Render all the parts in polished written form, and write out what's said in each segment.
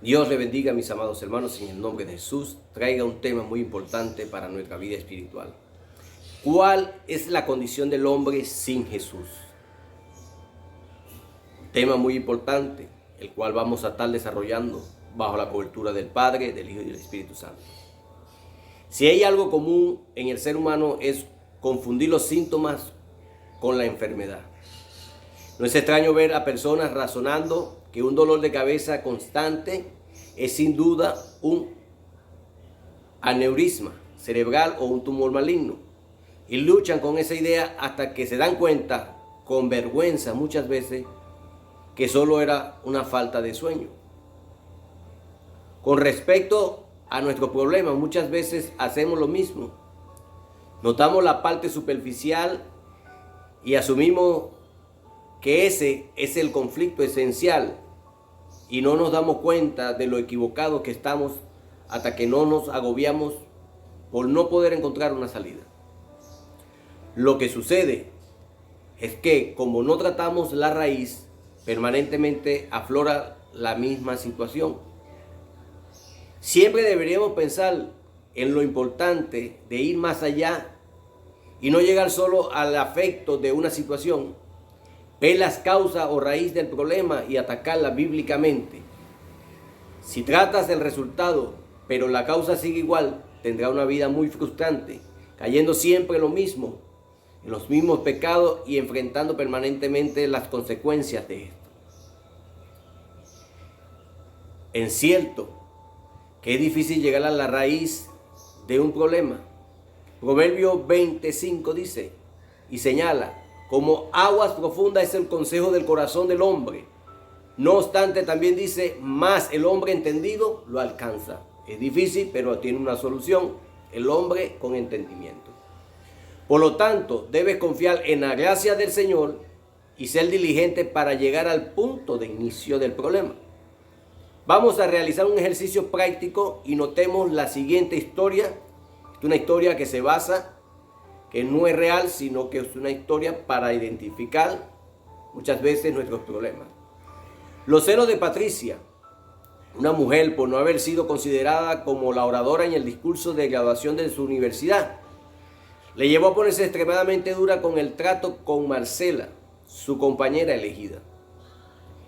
Dios le bendiga, mis amados hermanos, en el nombre de Jesús. Traiga un tema muy importante para nuestra vida espiritual. ¿Cuál es la condición del hombre sin Jesús? Tema muy importante, el cual vamos a estar desarrollando bajo la cobertura del Padre, del Hijo y del Espíritu Santo. Si hay algo común en el ser humano es confundir los síntomas con la enfermedad. No es extraño ver a personas razonando que un dolor de cabeza constante es sin duda un aneurisma cerebral o un tumor maligno. Y luchan con esa idea hasta que se dan cuenta, con vergüenza muchas veces, que solo era una falta de sueño. Con respecto a nuestro problema, muchas veces hacemos lo mismo. Notamos la parte superficial y asumimos que ese es el conflicto esencial y no nos damos cuenta de lo equivocado que estamos hasta que no nos agobiamos por no poder encontrar una salida. Lo que sucede es que como no tratamos la raíz, permanentemente aflora la misma situación. Siempre deberíamos pensar en lo importante de ir más allá y no llegar solo al afecto de una situación. Ver las causas o raíz del problema y atacarla bíblicamente. Si tratas el resultado, pero la causa sigue igual, tendrá una vida muy frustrante, cayendo siempre en lo mismo, en los mismos pecados y enfrentando permanentemente las consecuencias de esto. Es cierto que es difícil llegar a la raíz de un problema. Proverbio 25 dice y señala: como aguas profundas es el consejo del corazón del hombre. No obstante, también dice, más el hombre entendido lo alcanza. Es difícil, pero tiene una solución. El hombre con entendimiento. Por lo tanto, debes confiar en la gracia del Señor y ser diligente para llegar al punto de inicio del problema. Vamos a realizar un ejercicio práctico y notemos la siguiente historia. Es una historia que se basa, que no es real, sino que es una historia para identificar muchas veces nuestros problemas. Los celos de Patricia, una mujer por no haber sido considerada como la oradora en el discurso de graduación de su universidad, le llevó a ponerse extremadamente dura con el trato con Marcela, su compañera elegida.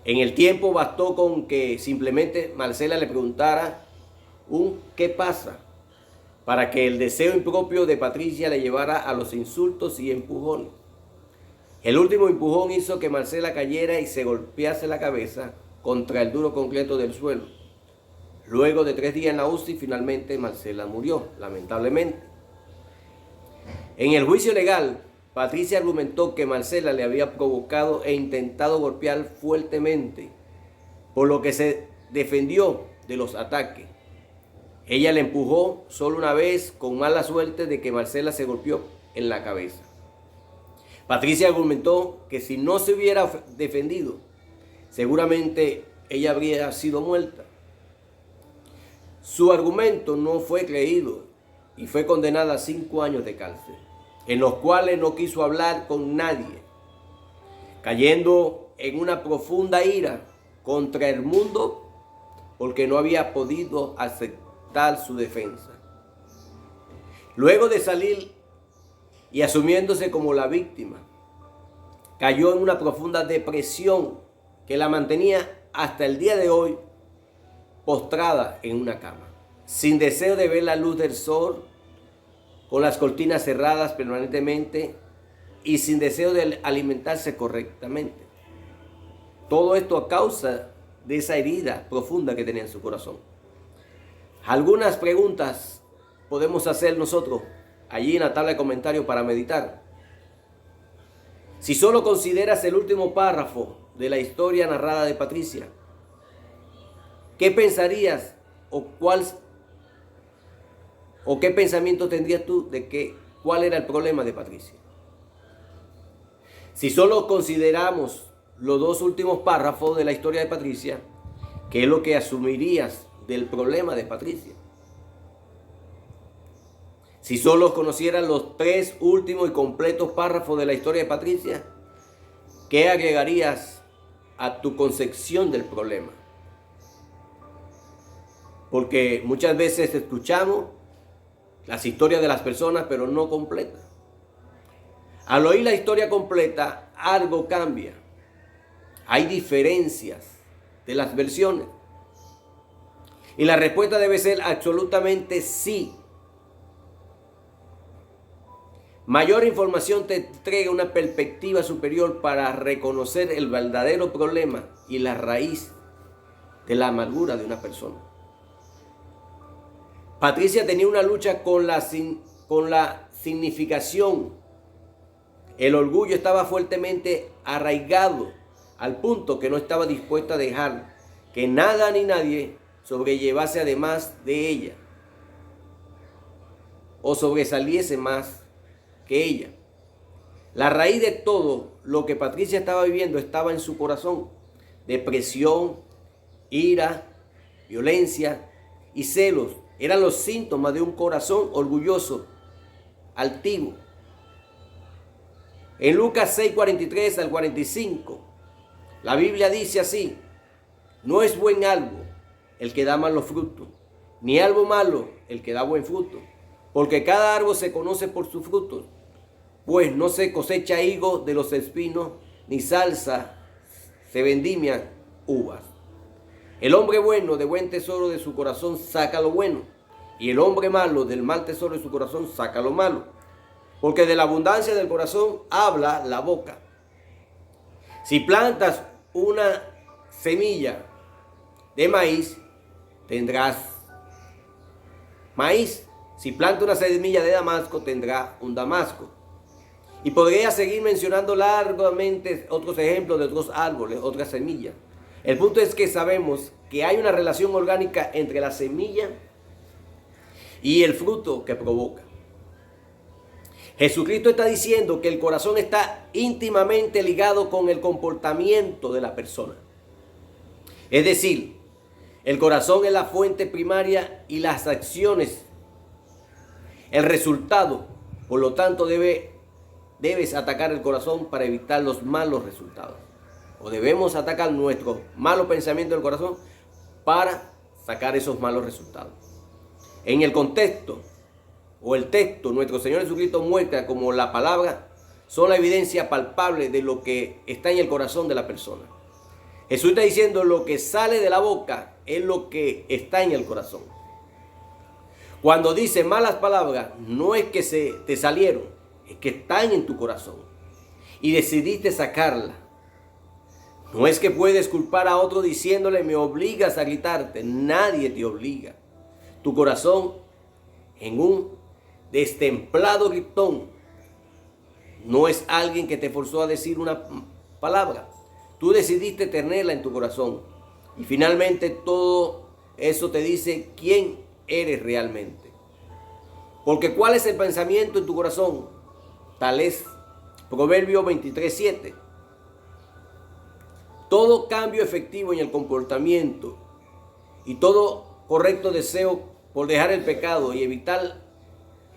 En el tiempo bastó con que simplemente Marcela le preguntara un ¿qué pasa?, para que el deseo impropio de Patricia le llevara a los insultos y empujones. El último empujón hizo que Marcela cayera y se golpease la cabeza contra el duro concreto del suelo. Luego de 3 días en la UCI, finalmente Marcela murió, lamentablemente. En el juicio legal, Patricia argumentó que Marcela le había provocado e intentado golpear fuertemente, por lo que se defendió de los ataques. Ella le empujó solo una vez, con mala suerte de que Marcela se golpeó en la cabeza. Patricia argumentó que si no se hubiera defendido, seguramente ella habría sido muerta. Su argumento no fue creído y fue condenada a 5 años de cárcel, en los cuales no quiso hablar con nadie, cayendo en una profunda ira contra el mundo porque no había podido aceptar su defensa. Luego de salir y asumiéndose como la víctima, cayó en una profunda depresión que la mantenía hasta el día de hoy postrada en una cama, sin deseo de ver la luz del sol, con las cortinas cerradas permanentemente y sin deseo de alimentarse correctamente. Todo esto a causa de esa herida profunda que tenía en su corazón. Algunas preguntas podemos hacer nosotros allí en la tabla de comentarios para meditar. Si solo consideras el último párrafo de la historia narrada de Patricia, ¿qué pensarías o qué pensamiento tendrías tú de cuál era el problema de Patricia? Si solo consideramos los 2 últimos párrafos de la historia de Patricia, ¿qué es lo que asumirías del problema de Patricia? Si solo conocieras los 3 últimos y completos párrafos de la historia de Patricia, ¿qué agregarías a tu concepción del problema? porque muchas veces escuchamos las historias de las personas, pero no completas. Al oír la historia completa, algo cambia. Hay diferencias de las versiones. Y la respuesta debe ser absolutamente sí. Mayor información te entrega una perspectiva superior para reconocer el verdadero problema y la raíz de la amargura de una persona. Patricia tenía una lucha con la significación. El orgullo estaba fuertemente arraigado al punto que no estaba dispuesta a dejar que nada ni nadie sobrellevase además de ella o sobresaliese más que ella. La raíz de todo lo que Patricia estaba viviendo estaba en su corazón. Depresión, ira, violencia y celos eran los síntomas de un corazón orgulloso, altivo. En Lucas 6:43 al 45, la Biblia dice así: no es buen árbol el que da malos frutos, ni árbol malo el que da buen fruto, porque cada árbol se conoce por sus frutos, pues no se cosecha higo de los espinos, ni salsa se vendimia uvas. El hombre bueno de buen tesoro de su corazón saca lo bueno, y el hombre malo del mal tesoro de su corazón saca lo malo, porque de la abundancia del corazón habla la boca. Si plantas una semilla de maíz, tendrás maíz. Si plantas una semilla de damasco, tendrá un damasco. Y podría seguir mencionando largamente otros ejemplos de otros árboles, otras semillas. El punto es que sabemos que hay una relación orgánica entre la semilla y el fruto que provoca. Jesucristo está diciendo que el corazón está íntimamente ligado con el comportamiento de la persona. Es decir, el corazón es la fuente primaria y las acciones, el resultado. Por lo tanto, debes atacar el corazón para evitar los malos resultados. O debemos atacar nuestro malo pensamiento del corazón para sacar esos malos resultados. En el contexto o el texto, nuestro Señor Jesucristo muestra como la palabra son la evidencia palpable de lo que está en el corazón de la persona. Jesús está diciendo lo que sale de la boca es lo que está en el corazón. Cuando dice malas palabras, no es que te salieron, es que están en tu corazón y decidiste sacarla. No es que puedes culpar a otro diciéndole me obligas a gritarte. Nadie te obliga. Tu corazón en un destemplado gritón no es alguien que te forzó a decir una palabra. Tú decidiste tenerla en tu corazón. Y finalmente todo eso te dice quién eres realmente. Porque ¿cuál es el pensamiento en tu corazón? Tal es Proverbios 23:7. Todo cambio efectivo en el comportamiento y todo correcto deseo por dejar el pecado y evitar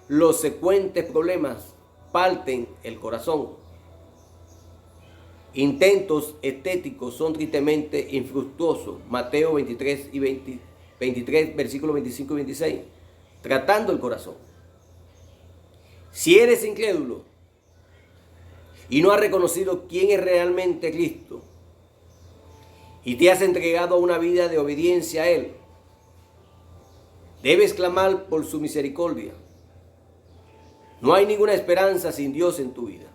los secuentes problemas parten el corazón. Intentos estéticos son tristemente infructuosos. Mateo 23, versículos 25 y 26. Tratando el corazón. Si eres incrédulo y no has reconocido quién es realmente Cristo y te has entregado a una vida de obediencia a Él, debes clamar por su misericordia. No hay ninguna esperanza sin Dios en tu vida.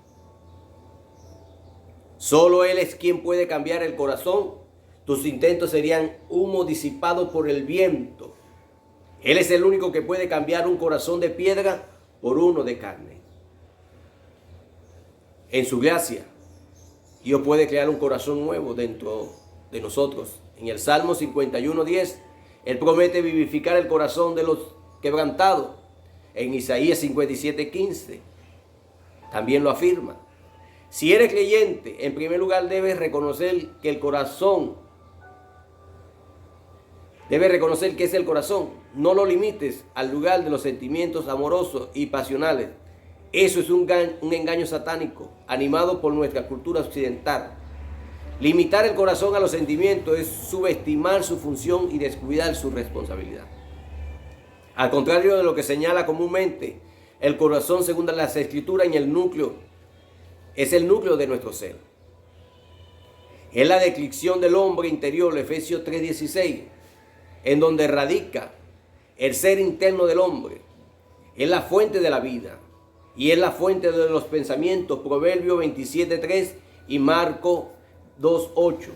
Solo Él es quien puede cambiar el corazón. Tus intentos serían humo disipado por el viento. Él es el único que puede cambiar un corazón de piedra por uno de carne. En su gracia, Dios puede crear un corazón nuevo dentro de nosotros. En el Salmo 51:10, Él promete vivificar el corazón de los quebrantados. En Isaías 57:15 también lo afirma. Si eres creyente, en primer lugar debes reconocer que el corazón, debes reconocer que es el corazón. No lo limites al lugar de los sentimientos amorosos y pasionales. Eso es un engaño satánico, animado por nuestra cultura occidental. Limitar el corazón a los sentimientos es subestimar su función y descuidar su responsabilidad. Al contrario de lo que señala comúnmente, el corazón, según las Escrituras, en el núcleo, es el núcleo de nuestro ser. Es la descripción del hombre interior, Efesios 3:16, en donde radica el ser interno del hombre. Es la fuente de la vida y es la fuente de los pensamientos, Proverbios 27:3 y Marcos 2:8.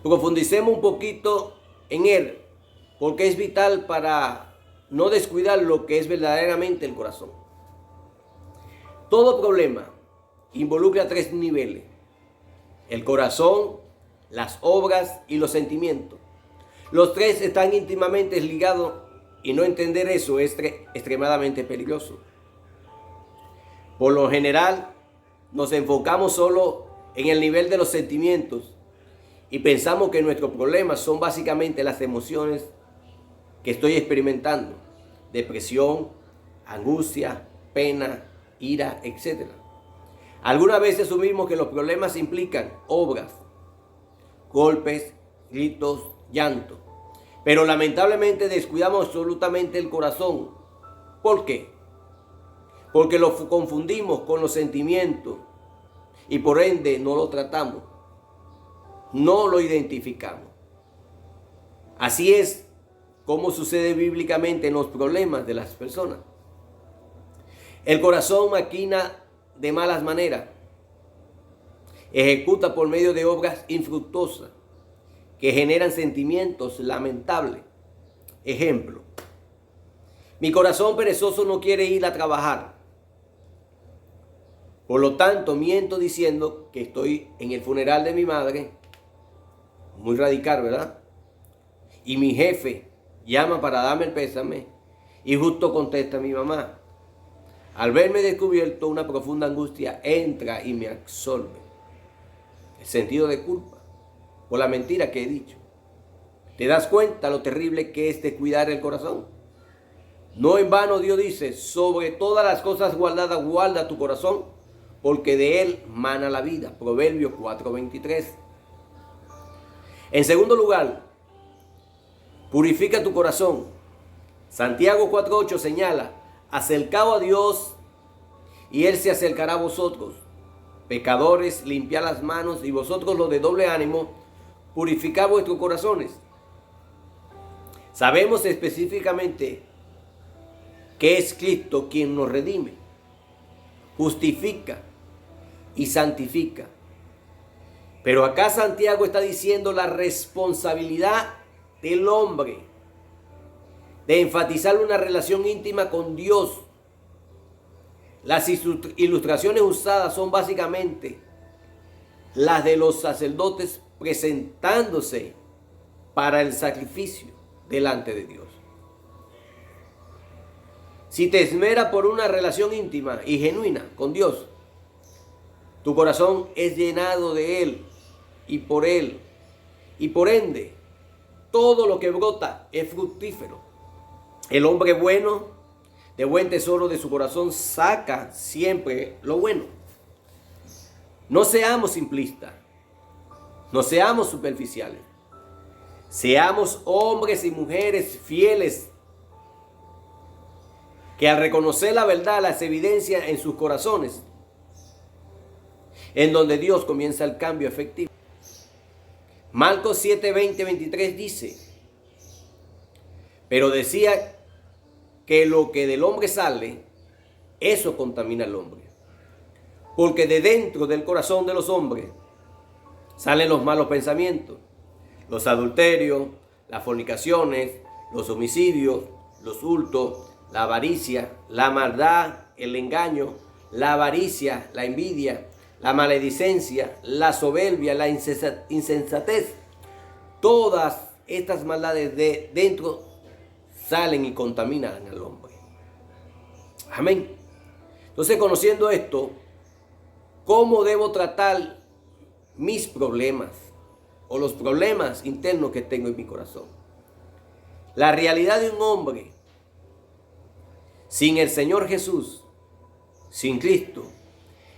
Profundicemos un poquito en él, porque es vital para no descuidar lo que es verdaderamente el corazón. Todo problema involucra 3 niveles: el corazón, las obras y los sentimientos. Los 3 están íntimamente ligados y no entender eso es extremadamente peligroso. Por lo general, nos enfocamos solo en el nivel de los sentimientos y pensamos que nuestros problemas son básicamente las emociones que estoy experimentando: depresión, angustia, pena, ira, etc. Algunas veces asumimos que los problemas implican obras, golpes, gritos, llanto, pero lamentablemente descuidamos absolutamente el corazón. ¿Por qué? Porque lo confundimos con los sentimientos y por ende no lo tratamos, no lo identificamos. Así es como sucede bíblicamente en los problemas de las personas. El corazón maquina de malas maneras, ejecuta por medio de obras infructuosas que generan sentimientos lamentables. Ejemplo: mi corazón perezoso no quiere ir a trabajar. Por lo tanto, miento diciendo que estoy en el funeral de mi madre. Muy radical, ¿verdad? Y mi jefe llama para darme el pésame y justo contesta mi mamá. Al verme descubierto, una profunda angustia entra y me absorbe. El sentido de culpa por la mentira que he dicho. ¿Te das cuenta lo terrible que es descuidar el corazón? No en vano Dios dice: sobre todas las cosas guardadas, guarda tu corazón, porque de él mana la vida. Proverbios 4:23. En segundo lugar, purifica tu corazón. Santiago 4:8 señala: acercaos a Dios y él se acercará a vosotros. Pecadores, limpiad las manos, y vosotros los de doble ánimo, purificad vuestros corazones. Sabemos específicamente que es Cristo quien nos redime, justifica y santifica. Pero acá Santiago está diciendo la responsabilidad del hombre de enfatizar una relación íntima con Dios. Las ilustraciones usadas son básicamente las de los sacerdotes presentándose para el sacrificio delante de Dios. Si te esmeras por una relación íntima y genuina con Dios, tu corazón es llenado de Él y por ende, todo lo que brota es fructífero. El hombre bueno, de buen tesoro de su corazón, saca siempre lo bueno. No seamos simplistas, no seamos superficiales. Seamos hombres y mujeres fieles, que al reconocer la verdad las evidencia en sus corazones, en donde Dios comienza el cambio efectivo. Marcos 7:20-23 dice: pero decía que lo que del hombre sale, eso contamina al hombre. Porque de dentro del corazón de los hombres salen los malos pensamientos, los adulterios, las fornicaciones, los homicidios, los hurtos, la avaricia, la maldad, el engaño, la avaricia, la envidia, la maledicencia, la soberbia, la insensatez. Todas estas maldades de dentro salen y contaminan al hombre. Amén. Entonces, conociendo esto, ¿cómo debo tratar mis problemas o los problemas internos que tengo en mi corazón? La realidad de un hombre sin el Señor Jesús, sin Cristo,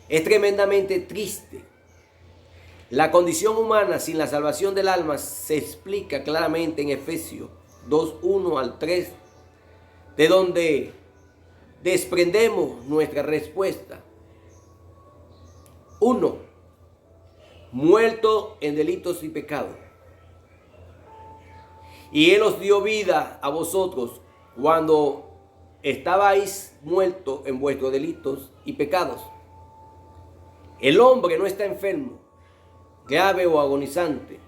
es tremendamente triste. La condición humana sin la salvación del alma se explica claramente en Efesios 2:1-3, de donde desprendemos nuestra respuesta. 1. Muerto en delitos y pecados. Y Él os dio vida a vosotros cuando estabais muertos en vuestros delitos y pecados. El hombre no está enfermo, grave o agonizante.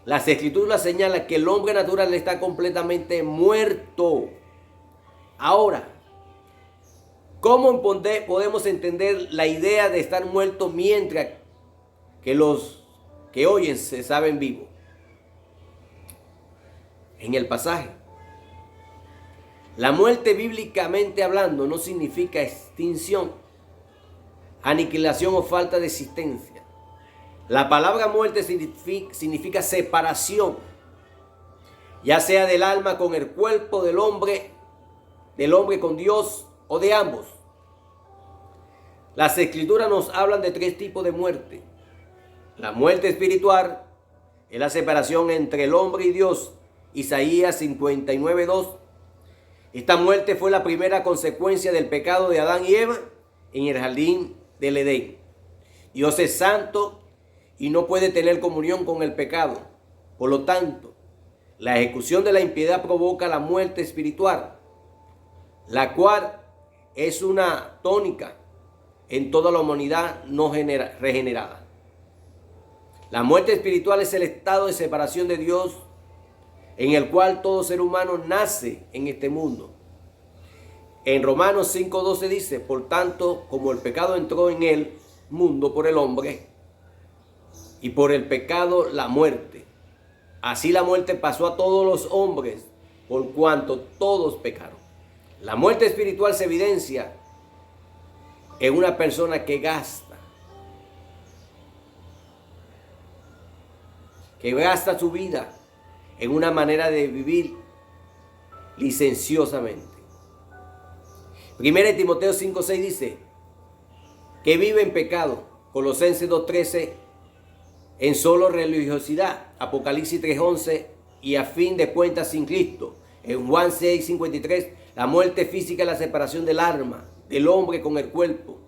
Las Escrituras señalan que el hombre natural está completamente muerto. Ahora, ¿cómo podemos entender la idea de estar muerto mientras que los que oyen se saben vivos? En el pasaje, la muerte bíblicamente hablando no significa extinción, aniquilación o falta de existencia. La palabra muerte significa separación, ya sea del alma con el cuerpo del hombre con Dios o de ambos. Las Escrituras nos hablan de 3 tipos de muerte. La muerte espiritual es la separación entre el hombre y Dios. Isaías 59:2. Esta muerte fue la primera consecuencia del pecado de Adán y Eva en el jardín del Edén. Dios es santo y no puede tener comunión con el pecado. Por lo tanto, la ejecución de la impiedad provoca la muerte espiritual, la cual es una tónica en toda la humanidad no regenerada. La muerte espiritual es el estado de separación de Dios en el cual todo ser humano nace en este mundo. En Romanos 5:12 dice: por tanto, como el pecado entró en el mundo por el hombre, y por el pecado la muerte, así la muerte pasó a todos los hombres, por cuanto todos pecaron. La muerte espiritual se evidencia en una persona que gasta su vida en una manera de vivir licenciosamente. 1 Timoteo 5:6 dice que vive en pecado. Colosenses 2:13 en solo religiosidad. Apocalipsis 3:11 y a fin de cuentas sin Cristo. En Juan 6:53 la muerte física es la separación del alma, del hombre con el cuerpo.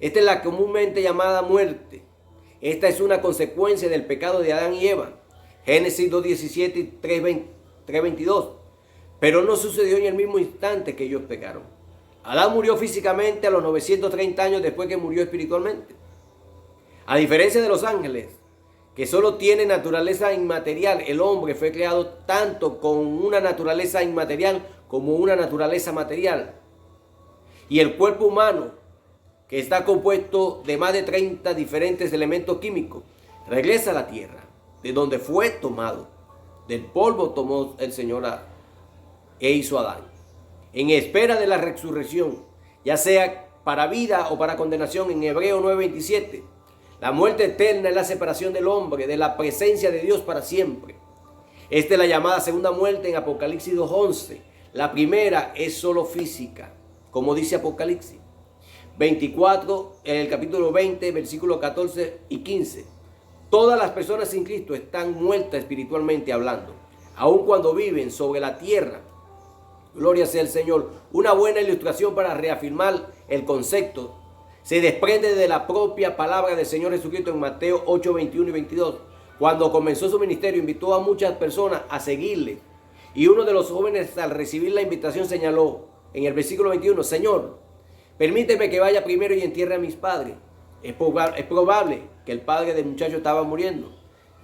Esta es la comúnmente llamada muerte. Esta es una consecuencia del pecado de Adán y Eva. Génesis 2:17 y 3:22. Pero no sucedió en el mismo instante que ellos pecaron. Adán murió físicamente a los 930 años después que murió espiritualmente. A diferencia de los ángeles, que solo tienen naturaleza inmaterial, el hombre fue creado tanto con una naturaleza inmaterial como una naturaleza material. Y el cuerpo humano, que está compuesto de más de 30 diferentes elementos químicos, regresa a la tierra, de donde fue tomado. Del polvo tomó el Señor e hizo Adán, en espera de la resurrección, ya sea para vida o para condenación. En Hebreos 9:27, la muerte eterna es la separación del hombre de la presencia de Dios para siempre. Esta es la llamada segunda muerte en Apocalipsis 2:11. La primera es solo física, como dice Apocalipsis 24, en el capítulo 20, versículos 14 y 15. Todas las personas sin Cristo están muertas espiritualmente hablando, aun cuando viven sobre la tierra. Gloria sea el Señor. Una buena ilustración para reafirmar el concepto se desprende de la propia palabra del Señor Jesucristo en Mateo 8, 21 y 22. Cuando comenzó su ministerio, invitó a muchas personas a seguirle. Y uno de los jóvenes, al recibir la invitación, señaló en el versículo 21, Señor, permíteme que vaya primero y entierre a mis padres. Es probable que el padre del muchacho estaba muriendo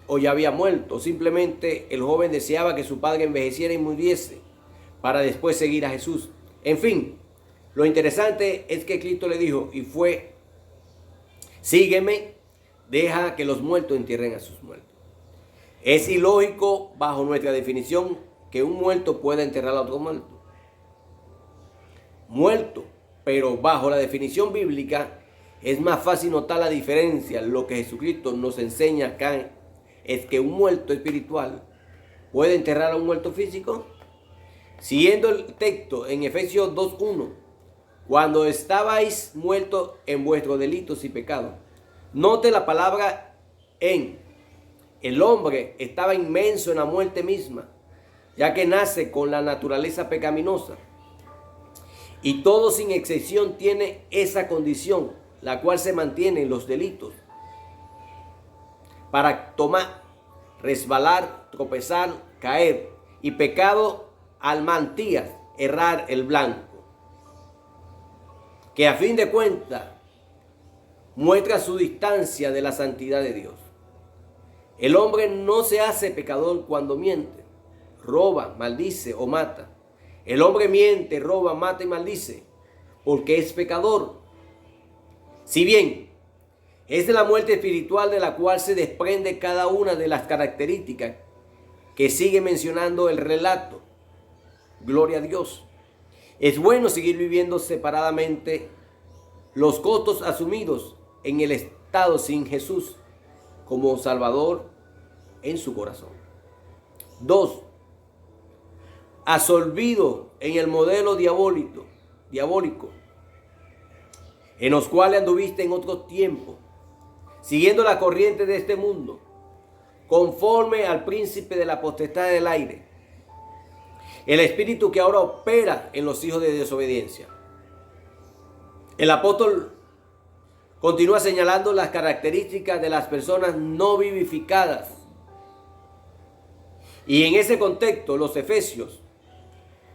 o ya había muerto, o simplemente el joven deseaba que su padre envejeciera y muriese para después seguir a Jesús. En fin, lo interesante es que Cristo le dijo, y fue, sígueme, deja que los muertos entierren a sus muertos. Es ilógico, bajo nuestra definición, que un muerto pueda enterrar a otro muerto. Muerto, pero bajo la definición bíblica, es más fácil notar la diferencia. Lo que Jesucristo nos enseña acá es que un muerto espiritual puede enterrar a un muerto físico. Siguiendo el texto en Efesios 2:1, cuando estabais muertos en vuestros delitos y pecados. Note la palabra en. El hombre estaba inmenso en la muerte misma, ya que nace con la naturaleza pecaminosa. Y todo sin excepción tiene esa condición, la cual se mantiene en los delitos. Para tomar, resbalar, tropezar, caer. Y pecado al mantías, errar el blanco. Que a fin de cuentas muestra su distancia de la santidad de Dios. El hombre no se hace pecador cuando miente, roba, maldice o mata. El hombre miente, roba, mata y maldice porque es pecador. Si bien es de la muerte espiritual de la cual se desprende cada una de las características que sigue mencionando el relato, gloria a Dios. Es bueno seguir viviendo separadamente los costos asumidos en el estado sin Jesús como Salvador en su corazón. 2. Absorbido en el modelo diabólico, en los cuales anduviste en otro tiempo, siguiendo la corriente de este mundo, conforme al príncipe de la potestad del aire, el espíritu que ahora opera en los hijos de desobediencia. El apóstol continúa señalando las características de las personas no vivificadas. Y en ese contexto, los efesios,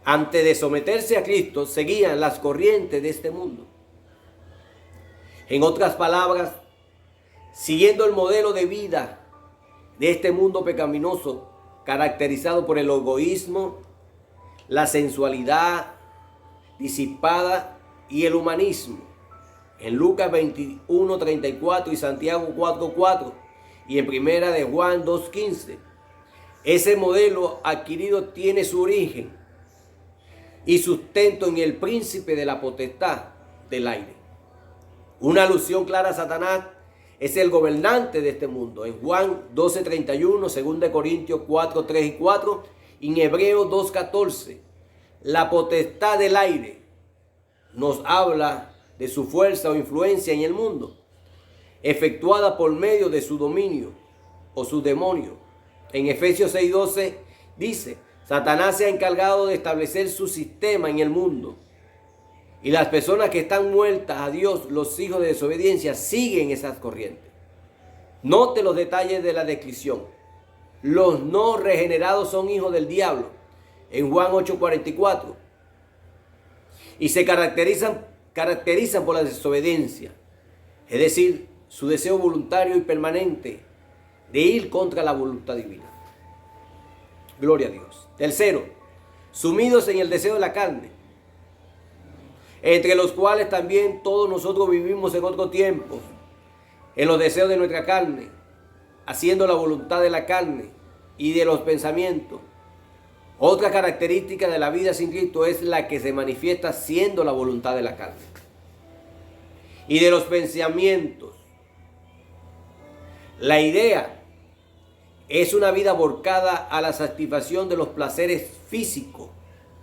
antes de someterse a Cristo, seguían las corrientes de este mundo. En otras palabras, siguiendo el modelo de vida de este mundo pecaminoso, caracterizado por el egoísmo, la sensualidad disipada y el humanismo. En Lucas 21:34 y Santiago 4:4 y en primera de Juan 2:15. Ese modelo adquirido tiene su origen y sustento en el príncipe de la potestad del aire. Una alusión clara a Satanás es el gobernante de este mundo. En Juan 12:31, 2 Corintios 4:3 y 4 y en Hebreos 2:14. La potestad del aire nos habla de su fuerza o influencia en el mundo, efectuada por medio de su dominio o su demonio. En Efesios 6:12 dice, Satanás se ha encargado de establecer su sistema en el mundo. Y las personas que están muertas a Dios, los hijos de desobediencia, siguen esas corrientes. Note los detalles de la descripción. Los no regenerados son hijos del diablo, en Juan 8:44. Y se caracterizan por la desobediencia, es decir, su deseo voluntario y permanente de ir contra la voluntad divina. Gloria a Dios. Tercero, sumidos en el deseo de la carne, entre los cuales también todos nosotros vivimos en otro tiempo, en los deseos de nuestra carne, haciendo la voluntad de la carne y de los pensamientos. Otra característica de la vida sin Cristo es la que se manifiesta siendo la voluntad de la carne y de los pensamientos. La idea es una vida volcada a la satisfacción de los placeres físicos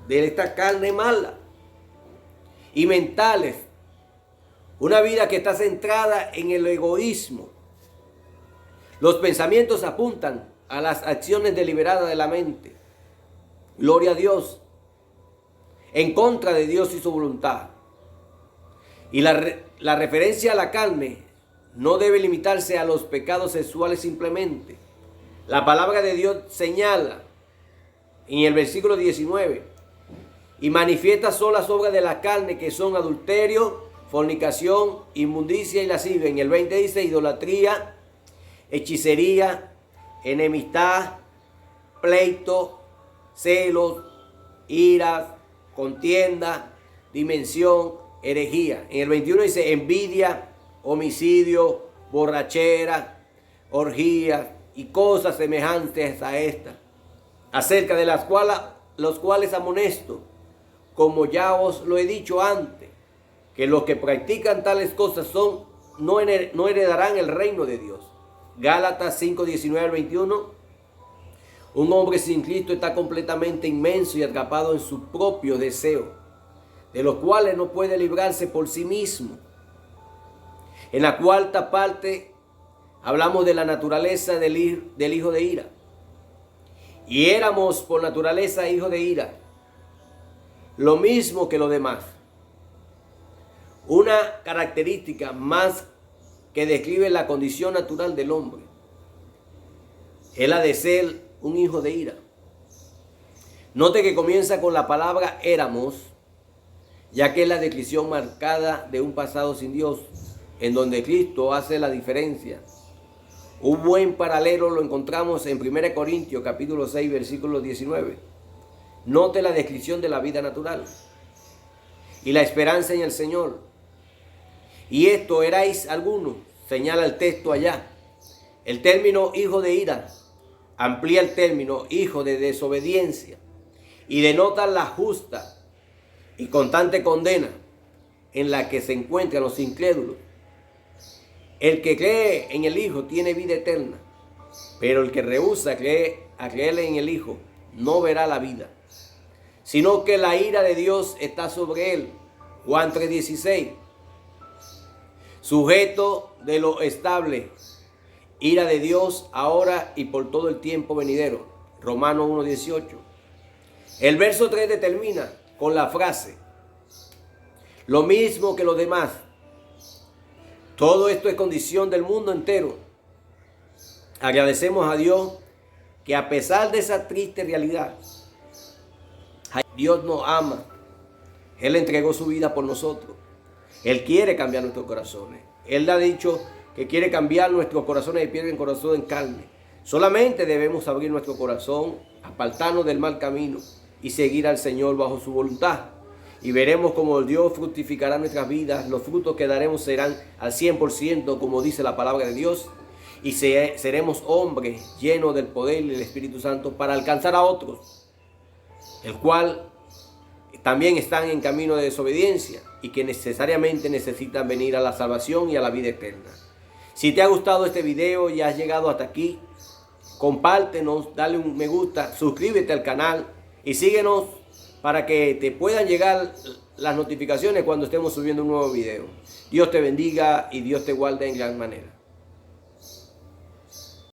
de esta carne mala y mentales. Una vida que está centrada en el egoísmo. Los pensamientos apuntan a las acciones deliberadas de la mente. Gloria a Dios. En contra de Dios y su voluntad. Y la referencia a la carne no debe limitarse a los pecados sexuales simplemente. La palabra de Dios señala en el versículo 19 y manifiesta son las obras de la carne, que son adulterio, fornicación, inmundicia y lascivia. En el 20 dice idolatría, hechicería, enemistad, pleito, celos, iras, contienda, dimensión, herejía. En el 21 dice envidia, homicidio, borrachera, orgías y cosas semejantes a estas, acerca de los cuales amonesto, como ya os lo he dicho antes, que los que practican tales cosas no heredarán el reino de Dios. Gálatas 5:19-21. Un hombre sin Cristo está completamente inmenso y atrapado en su propio deseo, de los cuales no puede librarse por sí mismo. En la cuarta parte hablamos de la naturaleza del hijo de ira. Y éramos por naturaleza hijos de ira, lo mismo que los demás. una característica más que describe la condición natural del hombre es la de ser un hijo de ira. Note que comienza con la palabra éramos, ya que es la descripción marcada de un pasado sin Dios, en donde Cristo hace la diferencia. Un buen paralelo lo encontramos en 1 Corintios capítulo 6, versículo 19. Note la descripción de la vida natural y la esperanza en el Señor. Y esto erais algunos, señala el texto allá. El término hijo de ira amplía el término hijo de desobediencia y denota la justa y constante condena en la que se encuentran los incrédulos. El que cree en el Hijo tiene vida eterna, pero el que rehúsa a creer en el Hijo no verá la vida, sino que la ira de Dios está sobre él. Juan 3:16. Sujeto de lo estable, ira de Dios ahora y por todo el tiempo venidero. Romanos 1:18. El verso 3 determina con la frase, lo mismo que los demás. Todo esto es condición del mundo entero. Agradecemos a Dios que a pesar de esa triste realidad, Dios nos ama. Él entregó su vida por nosotros. Él quiere cambiar nuestros corazones. Él ha dicho que quiere cambiar nuestros corazones de piedra en corazón en carne. Solamente debemos abrir nuestro corazón, apartarnos del mal camino y seguir al Señor bajo su voluntad. Y veremos cómo Dios fructificará nuestras vidas. Los frutos que daremos serán al 100%, como dice la palabra de Dios. Y seremos hombres llenos del poder y del Espíritu Santo para alcanzar a otros, el cual también están en camino de desobediencia y que necesariamente necesitan venir a la salvación y a la vida eterna. Si te ha gustado este video y has llegado hasta aquí, compártenos, dale un me gusta, suscríbete al canal y síguenos para que te puedan llegar las notificaciones cuando estemos subiendo un nuevo video. Dios te bendiga y Dios te guarde en gran manera.